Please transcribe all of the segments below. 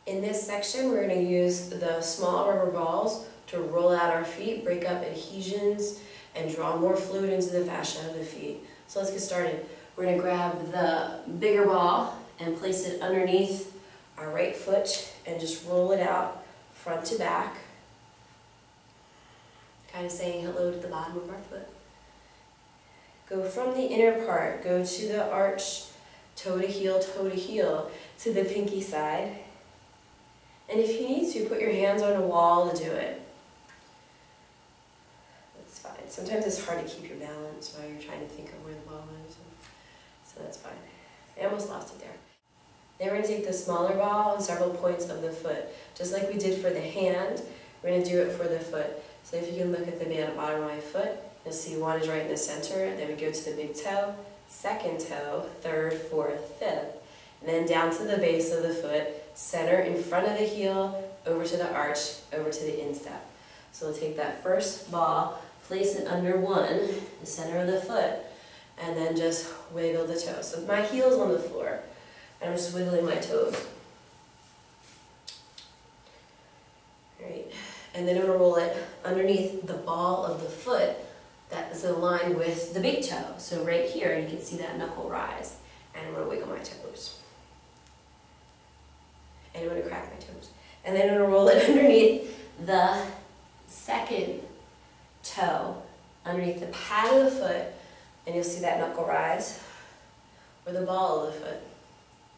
In this section, we're going to use the small rubber balls to roll out our feet, break up adhesions, and draw more fluid into the fascia of the feet. So let's get started. We're going to grab the bigger ball and place it underneath our right foot and just roll it out front to back, kind of saying hello to the bottom of our foot. Go from the inner part, go to the arch, toe to heel, to the pinky side. And if you need to, put your hands on a wall to do it. That's fine. Sometimes it's hard to keep your balance while you're trying to think of where the ball is. So that's fine. I almost lost it there. Then we're going to take the smaller ball on several points of the foot. Just like we did for the hand, we're going to do it for the foot. So if you can look at the bottom of my foot, you'll see one is right in the center. Then we go to the big toe, second toe, third, fourth, fifth. And then down to the base of the foot, center in front of the heel, over to the arch, over to the instep. So we'll take that first ball, place it under one, the center of the foot, and then just wiggle the toes. So my heel's on the floor, and I'm just wiggling my toes. Alright, and then I'm going to roll it underneath the ball of the foot that is aligned with the big toe. So right here, you can see that knuckle rise, and I'm going to wiggle my toes. And I'm going to crack my toes. And then I'm going to roll it underneath the second toe, underneath the pad of the foot, and you'll see that knuckle rise, or the ball of the foot.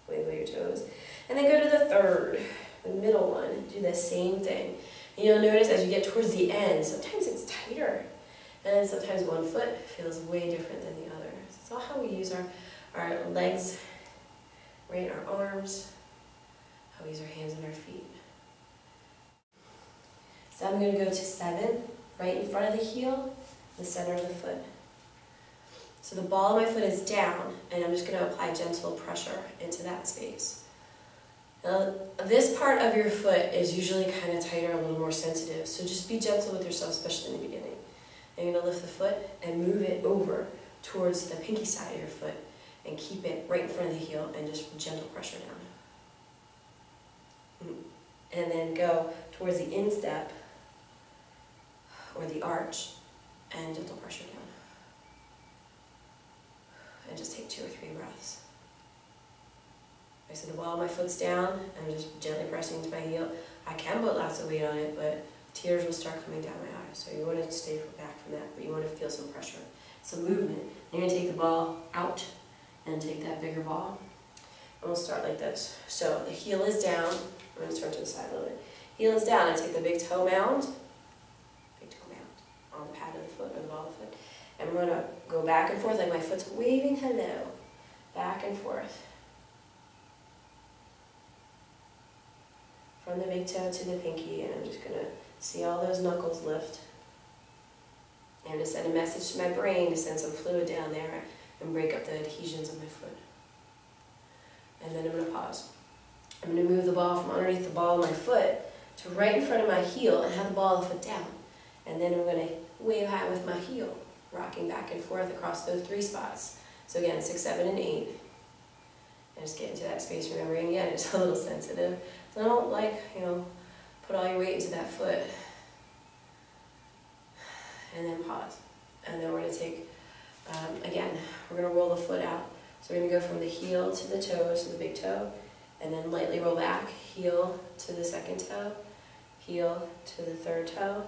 Wiggle your toes. And then go to the third, the middle one, do the same thing. And you'll notice as you get towards the end, sometimes it's tighter, and then sometimes one foot feels way different than the other. So it's all how we use our legs, right, our arms, how we use our hands and our feet. So I'm going to go to 7, right in front of the heel, the center of the foot. So the ball of my foot is down, and I'm just going to apply gentle pressure into that space. Now, this part of your foot is usually kind of tighter, a little more sensitive, so just be gentle with yourself, especially in the beginning. And you're going to lift the foot and move it over towards the pinky side of your foot, and keep it right in front of the heel, and just gentle pressure down. And then go towards the instep, or the arch, and gentle pressure down. And just take 2 or 3 breaths. Okay, so the ball of my foot's down, and I'm just gently pressing into my heel. I can put lots of weight on it, but tears will start coming down my eyes. So you want to stay back from that, but you want to feel some pressure, some movement. You're going to take the ball out, and take that bigger ball. And we'll start like this. So the heel is down. I'm going to turn to the side a little bit. Heel is down. I take the big toe mound on the pad of the foot, or the ball of the foot. And we're going to go back and forth like my foot's waving hello. Back and forth. From the big toe to the pinky, and I'm just going to see all those knuckles lift. And I'm going to send a message to my brain to send some fluid down there and break up the adhesions of my foot. And then I'm going to pause. I'm going to move the ball from underneath the ball of my foot to right in front of my heel and have the ball of the foot down. And then I'm going to wave high with my heel, rocking back and forth across those 3 spots. So again, 6, 7, and 8. And just get into that space, remembering again, it's a little sensitive. So don't put all your weight into that foot. And then pause. And then we're going to take, again, we're going to roll the foot out. So we're going to go from the heel to the toes, to the big toe, and then lightly roll back, heel to the second toe, heel to the third toe,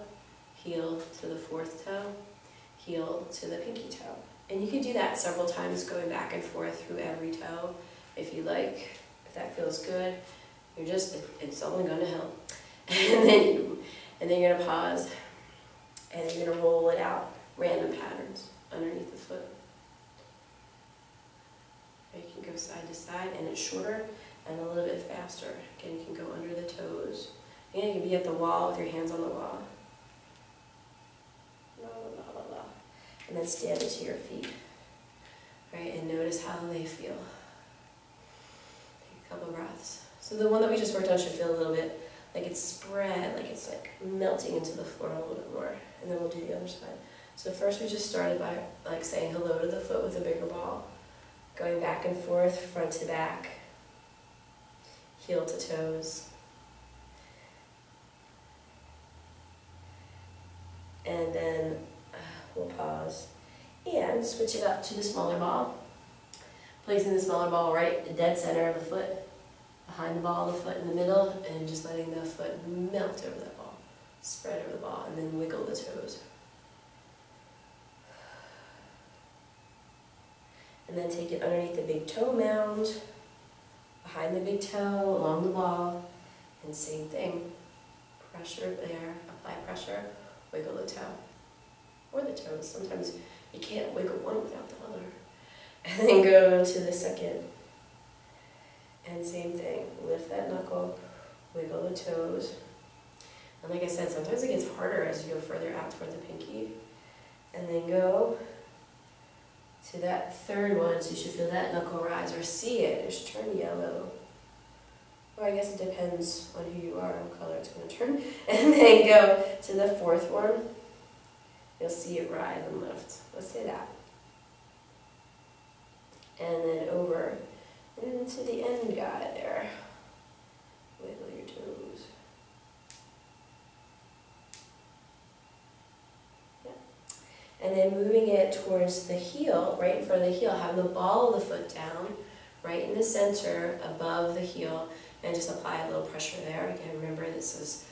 heel to the fourth toe, heel to the pinky toe. And you can do that several times, going back and forth through every toe if you like, if that feels good. It's only going to help. And then you're going to pause, and you're going to roll it out, random patterns underneath the foot. You can go side to side, and it's shorter and a little bit faster. Again, you can go under the toes. Again, you can be at the wall with your hands on the wall. La, la, la, la. And then stand into your feet. Right, and notice how they feel. Take a couple breaths. So the one that we just worked on should feel a little bit like it's spread, like it's like melting into the floor a little bit more. And then we'll do the other side. So first we just started by like saying hello to the foot with a bigger ball. Going back and forth, front to back, heel to toes, and switch it up to the smaller ball. Placing the smaller ball right in the dead center of the foot, behind the ball, the foot in the middle, and just letting the foot melt over that ball. Spread over the ball, and then wiggle the toes. And then take it underneath the big toe mound, behind the big toe, along the ball, and same thing. Pressure there, apply pressure, wiggle the toe. Or the toes. Sometimes you can't wiggle one without the other. And then go to the second. And same thing. Lift that knuckle, wiggle the toes. And like I said, sometimes it gets harder as you go further out toward the pinky. And then go to that third one, so you should feel that knuckle rise or see it. It should turn yellow. Or I guess it depends on who you are, what color it's going to turn. And then go to the fourth one. You'll see it rise and lift. Let's say that. And then over into the end guy there. Wiggle your toes. Yeah. And then moving it towards the heel, right in front of the heel. Have the ball of the foot down, right in the center, above the heel, and just apply a little pressure there. Again, remember this is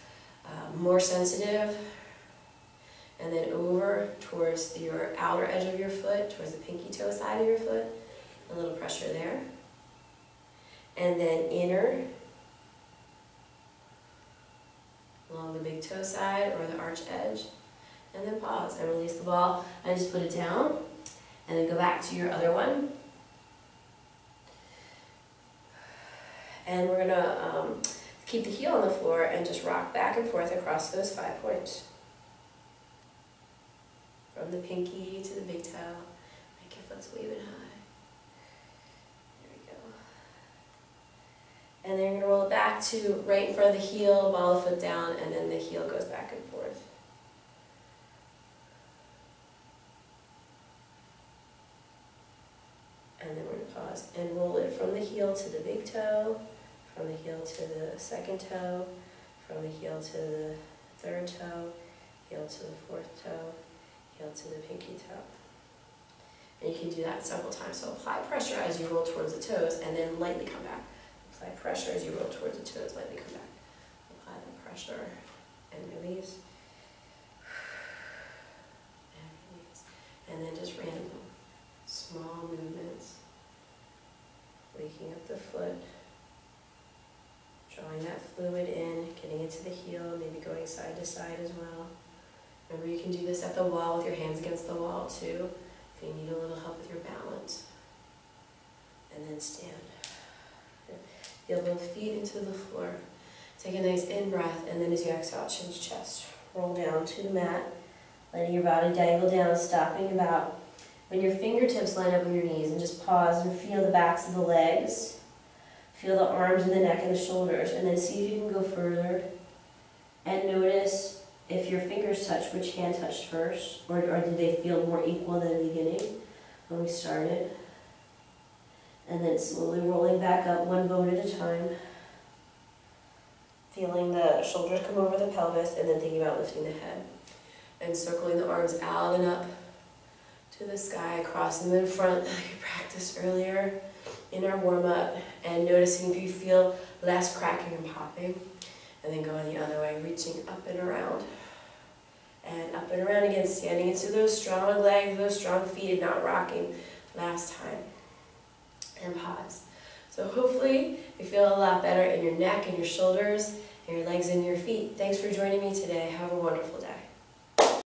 more sensitive. And then over towards your outer edge of your foot, towards the pinky toe side of your foot, a little pressure there. And then inner, along the big toe side or the arch edge. And then pause and release the ball and just put it down. And then go back to your other one. And we're gonna keep the heel on the floor and just rock back and forth across those 5 points. From the pinky to the big toe, make your foot waving high. There we go. And then you're going to roll it back to right in front of the heel, ball the foot down, and then the heel goes back and forth. And then we're going to pause and roll it from the heel to the big toe, from the heel to the second toe, from the heel to the third toe, heel to the fourth toe, heel to the pinky toe. And you can do that several times. So apply pressure as you roll towards the toes and then lightly come back. Apply pressure as you roll towards the toes, lightly come back. Apply the pressure and release. And release. And then just random, small movements. Waking up the foot. Drawing that fluid in, getting it to the heel, maybe going side to side as well. Remember, you can do this at the wall with your hands against the wall too, if you need a little help with your balance. And then stand. Feel both feet into the floor. Take a nice in-breath, and then as you exhale, chin to chest. Roll down to the mat, letting your body dangle down, stopping about when your fingertips line up with your knees, and just pause and feel the backs of the legs. Feel the arms and the neck and the shoulders, and then see if you can go further. And notice if your fingers touch, which hand touched first, or did they feel more equal than the beginning when we started? And then slowly rolling back up, one bone at a time. Feeling the shoulders come over the pelvis, and then thinking about lifting the head. And circling the arms out and up to the sky, crossing them in front like you practiced earlier in our warm-up, and noticing if you feel less cracking and popping. And then going the other way, reaching up and around. And up and around again, standing into those strong legs, those strong feet, and not rocking last time. And pause. So hopefully you feel a lot better in your neck and your shoulders, and your legs and your feet. Thanks for joining me today. Have a wonderful day.